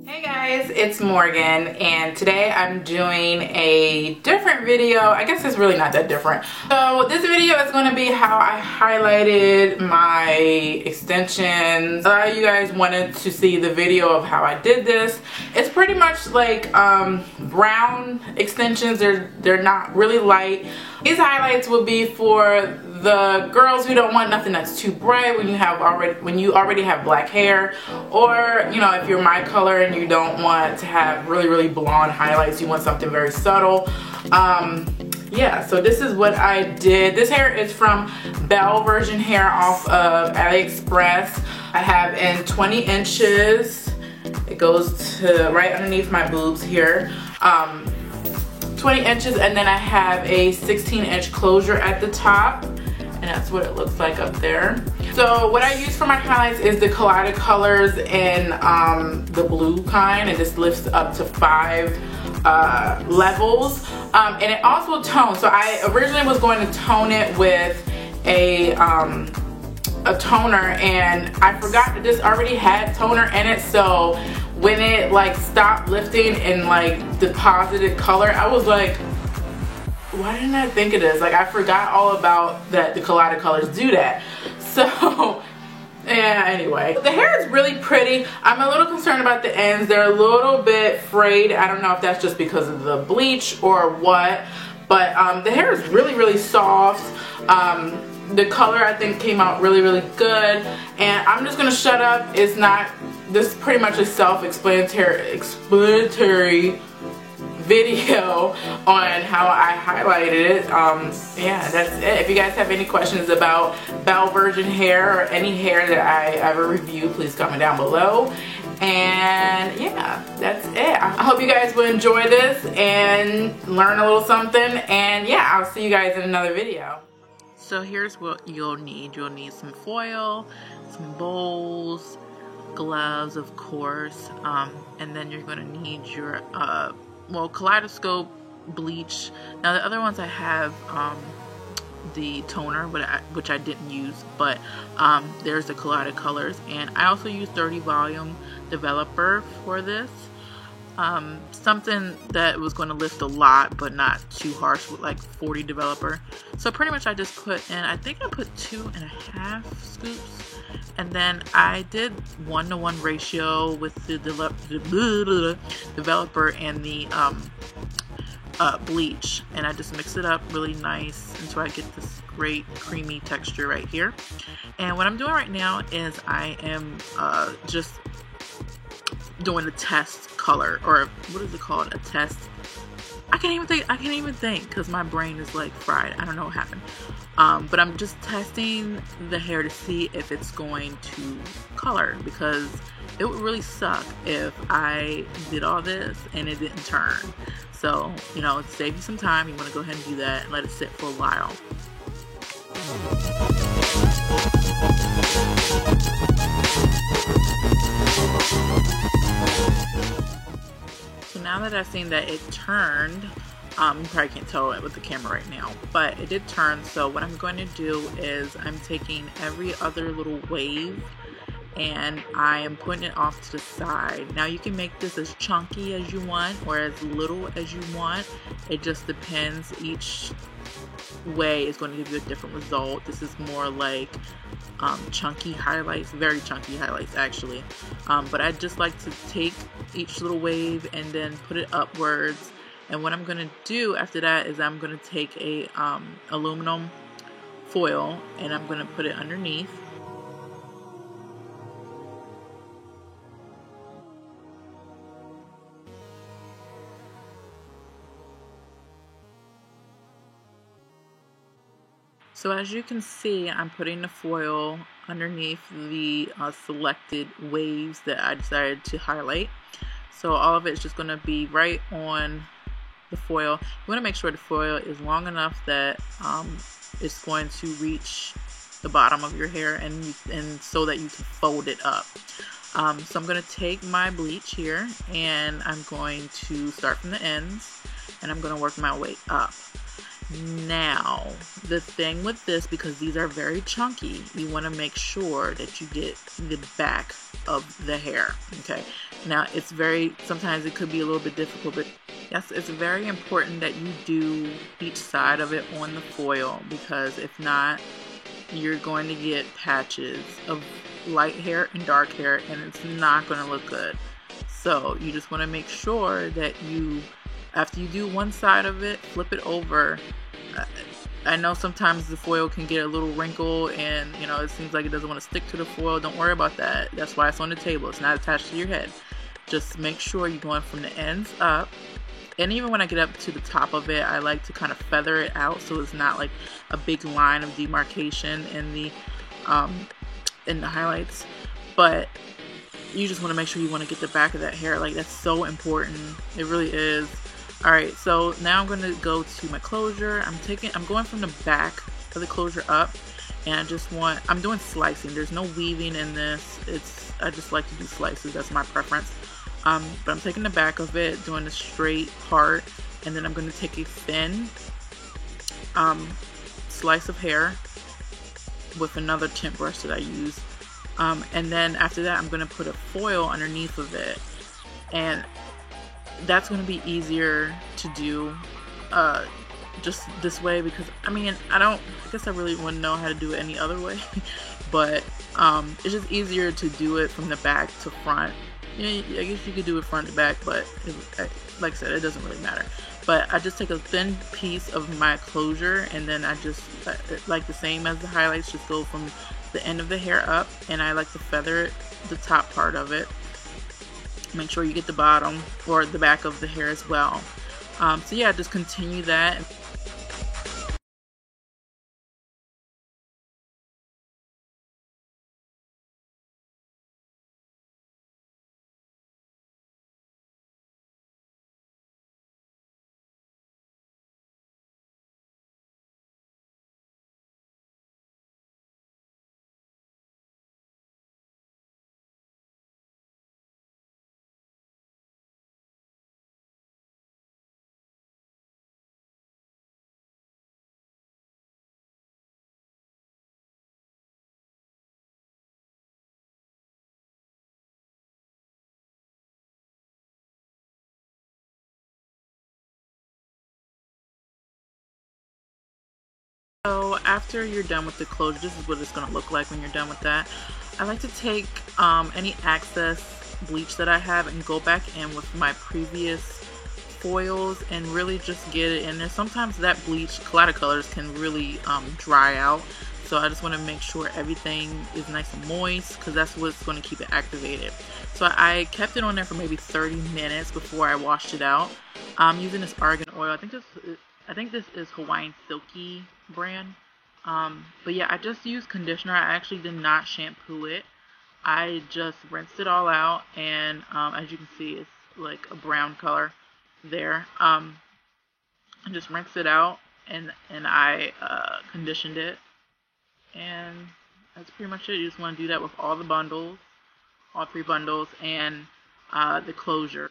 Hey guys, it's Morgan, and today I'm doing a different video. I guess it's really not that different. So this video is going to be how I highlighted my extensions. A lot of you guys wanted to see the video of how I did this. It's pretty much like brown extensions. They're not really light. These highlights will be for the girls who don't want nothing that's too bright when you already have black hair, or you know, if you're my color and you don't want to have really blonde highlights, you want something very subtle. Yeah, so this is what I did. This hair is from Belle Version Hair off of AliExpress. I have in 20 inches. It goes to right underneath my boobs here. 20 inches, and then I have a 16-inch closure at the top. And that's what it looks like up there. So what I use for my highlights is the Collided Colors in the blue kind. It just lifts up to 5 levels. And it also tones. So I originally was going to tone it with a toner, and I forgot that this already had toner in it. So when it like stopped lifting and like deposited color, I was like, why didn't I think of this? Like, I forgot all about that the Collided Colors do that. So yeah, anyway, the hair is really pretty. I'm a little concerned about the ends. They're a little bit frayed. I don't know if that's just because of the bleach or what, but the hair is really soft. The color I think came out really good, and I'm just gonna shut up. It's not, this is pretty much a self-explanatory video on how I highlighted it. Yeah, that's it. If you guys have any questions about Belle Version hair or any hair that I ever review, please comment down below. And yeah, that's it. I hope you guys will enjoy this and learn a little something, and yeah, I'll see you guys in another video. So here's what you'll need. You'll need some foil, some bowls, gloves of course, and then you're going to need your well, Kaleidoscope bleach. Now the other ones I have the toner, which I didn't use, but there's the Collided Colors, and I also use 30 volume developer for this. Something that was going to lift a lot but not too harsh, with like 40 developer. So pretty much I just put in, I think I put 2.5 scoops, and then I did 1-to-1 ratio with the developer and the bleach, and I just mix it up really nice until I get this great creamy texture right here. And what I'm doing right now is I am just doing a test color, or what is it called, a test, I can't even think because my brain is like fried. I don't know what happened. But I'm just testing the hair to see if it's going to color, because it would really suck if I did all this and it didn't turn. So, you know, to save you some time, you want to go ahead and do that and let it sit for a while. So now that I've seen that it turned, you probably can't tell it with the camera right now, but it did turn. So what I'm going to do is I'm taking every other little wave and I am putting it off to the side. Now you can make this as chunky as you want or as little as you want. It just depends. Each way is going to give you a different result. This is more like chunky highlights, very chunky highlights actually. But I just like to take each little wave and then put it upwards. And what I'm going to do after that is I'm going to take a aluminum foil and I'm going to put it underneath. So as you can see, I'm putting the foil underneath the selected waves that I decided to highlight. So all of it is just going to be right on the foil. You want to make sure the foil is long enough that it's going to reach the bottom of your hair, and so that you can fold it up. So I'm going to take my bleach here and I'm going to start from the ends and I'm going to work my way up. Now, the thing with this, because these are very chunky, you want to make sure that you get the back of the hair. Okay. Now, sometimes it could be a little bit difficult, but yes, it's very important that you do each side of it on the foil, because if not, you're going to get patches of light hair and dark hair, and it's not going to look good. So you just want to make sure that after you do one side of it, flip it over. I know sometimes the foil can get a little wrinkle and it seems like it doesn't want to stick to the foil. Don't worry about that. That's why it's on the table. It's not attached to your head. Just make sure you're going from the ends up. And even when I get up to the top of it, I like to kind of feather it out so it's not like a big line of demarcation in the highlights. But you just want to make sure you want to get the back of that hair. Like, that's so important. It really is. Alright, so now I'm going to go to my closure. I'm going from the back of the closure up, and I'm doing slicing. There's no weaving in this. I just like to do slices. That's my preference. But I'm taking the back of it, doing the straight part, and then I'm going to take a thin slice of hair with another tint brush that I use. And then after that, I'm going to put a foil underneath of it. And that's going to be easier to do just this way, because I guess I really wouldn't know how to do it any other way. But it's just easier to do it from the back to front. I guess you could do it front to back, but like I said, it doesn't really matter. But I just take a thin piece of my closure, and then I just, like the same as the highlights, just go from the end of the hair up, and I like to feather the top part of it. Make sure you get the bottom or the back of the hair as well. So yeah, just continue that. So after you're done with the closure, this is what it's going to look like when you're done with that. I like to take any excess bleach that I have and go back in with my previous foils and really just get it in there. Sometimes that bleach, Kaladcolors, can really dry out. So I just want to make sure everything is nice and moist, because that's what's going to keep it activated. So I kept it on there for maybe 30 minutes before I washed it out. I'm using this argan oil. I think this is Hawaiian Silky brand. But yeah, I just used conditioner. I actually did not shampoo it. I just rinsed it all out, and as you can see, it's like a brown color there. I just rinsed it out, and I conditioned it, and that's pretty much it. You just want to do that with all the bundles, all 3 bundles, and the closure.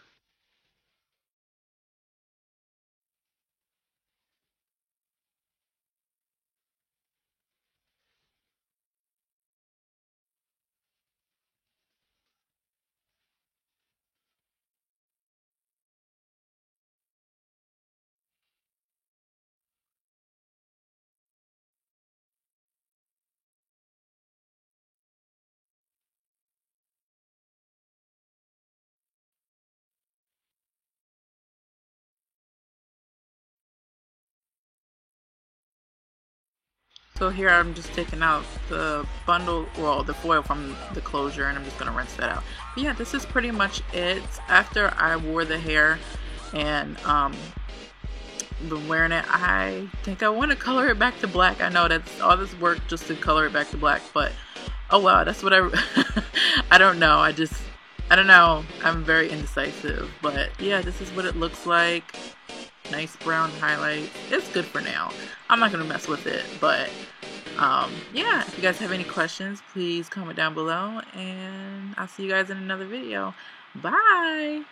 So here I'm just taking out the bundle, well, the foil from the closure, and I'm just going to rinse that out. But yeah, this is pretty much it. After I wore the hair and been wearing it, I think I want to color it back to black. I know that's all this work just to color it back to black, but oh wow, that's what I don't know. I don't know. I'm very indecisive, but yeah, this is what it looks like. Nice brown highlight. It's good for now. I'm not gonna mess with it, but yeah, if you guys have any questions, please comment down below, and I'll see you guys in another video. Bye.